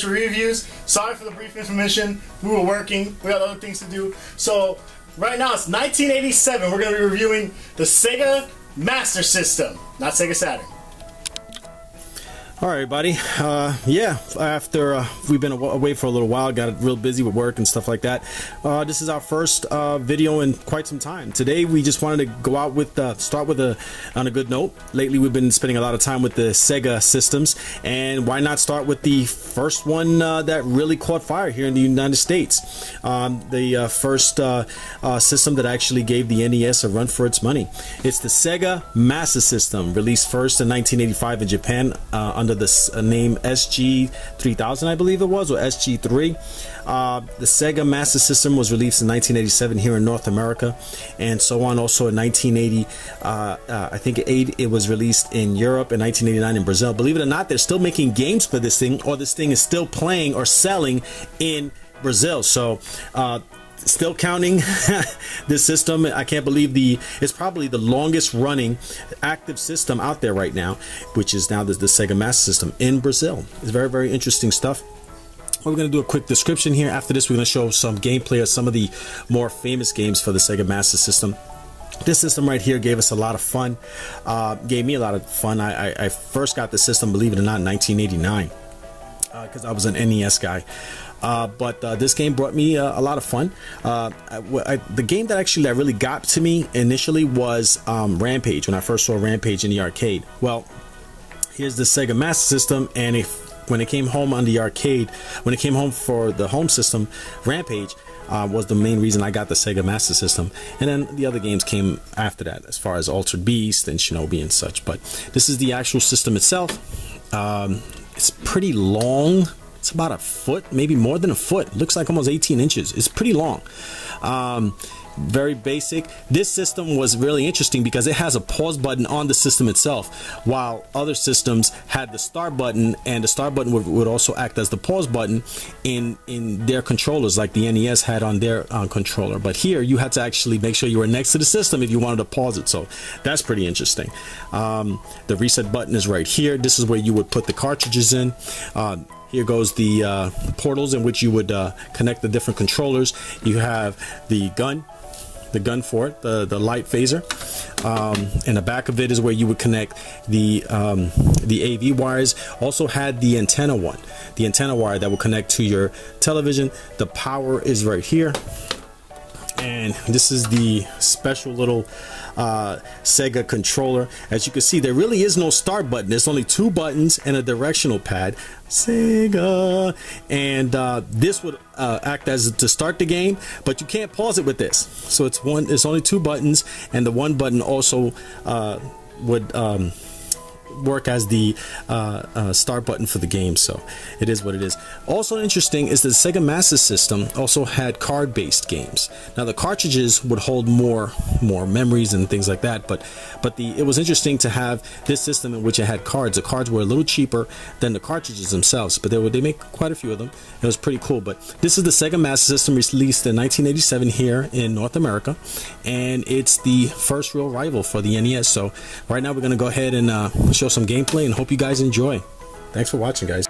much reviews. Sorry for the brief intermission. We were working. We had other things to do. So right now it's 1987. We're going to be reviewing the Sega Master System, not Sega Saturn. Alright everybody, yeah, after we've been away for a little while, got real busy with work and stuff like that, this is our first video in quite some time. Today we just wanted to go out with, start with on a good note. Lately we've been spending a lot of time with the Sega systems, and why not start with the first one that really caught fire here in the United States. The first system that actually gave the NES a run for its money. It's the Sega Master System, released first in 1985 in Japan under the name SG-3000, I believe it was, or SG-3. The Sega Master System was released in 1987 here in North America, and so on. Also in 1980, I think it was released in Europe, in 1989 in Brazil. Believe it or not, they're still making games for this thing, or this thing is still playing or selling in Brazil. So still counting this system. I can't believe it's probably the longest running active system out there right now, which is now the Sega Master System in Brazil. It's very, very interesting stuff. We're going to do a quick description here. After this, we're going to show some gameplay of some of the more famous games for the Sega Master System. This system right here gave us a lot of fun, gave me a lot of fun. I first got the system, believe it or not, in 1989 because I was an NES guy. But this game brought me a lot of fun. The game that actually really got to me initially was Rampage, when I first saw Rampage in the arcade. Well, here's the Sega Master System, and when it came home on the arcade, when it came home for the home system, Rampage was the main reason I got the Sega Master System. And then the other games came after that, as far as Altered Beast and Shinobi and such. But this is the actual system itself. It's pretty long. It's about a foot, maybe more than a foot. Looks like almost 18 inches. It's pretty long. Very basic. This system was really interesting because it has a pause button on the system itself, while other systems had the start button, and the start button would also act as the pause button in their controllers, like the NES had on their controller. But here you had to actually make sure you were next to the system if you wanted to pause it. So that's pretty interesting. The reset button is right here. This is where you would put the cartridges in. Here goes the portals in which you would connect the different controllers. You have the gun for it, the light phaser. In the back of it is where you would connect the AV wires. Also had the antenna wire that will connect to your television. The power is right here. And this is the special little Sega controller. As you can see, there really is no start button. There's only two buttons and a directional pad. Sega. And this would act as to start the game, but you can't pause it with this. So it's only two buttons, and the one button also would work as the start button for the game. So it is what it is. Also interesting is the Sega Master System also had card-based games. Now the cartridges would hold more memories and things like that, but it was interesting to have this system in which it had cards. The cards were a little cheaper than the cartridges themselves, but they make quite a few of them. It was pretty cool. But this is the Sega Master System, released in 1987 here in North America, and it's the first real rival for the NES. So right now we're going to go ahead and show some gameplay and hope you guys enjoy. Thanks for watching, guys.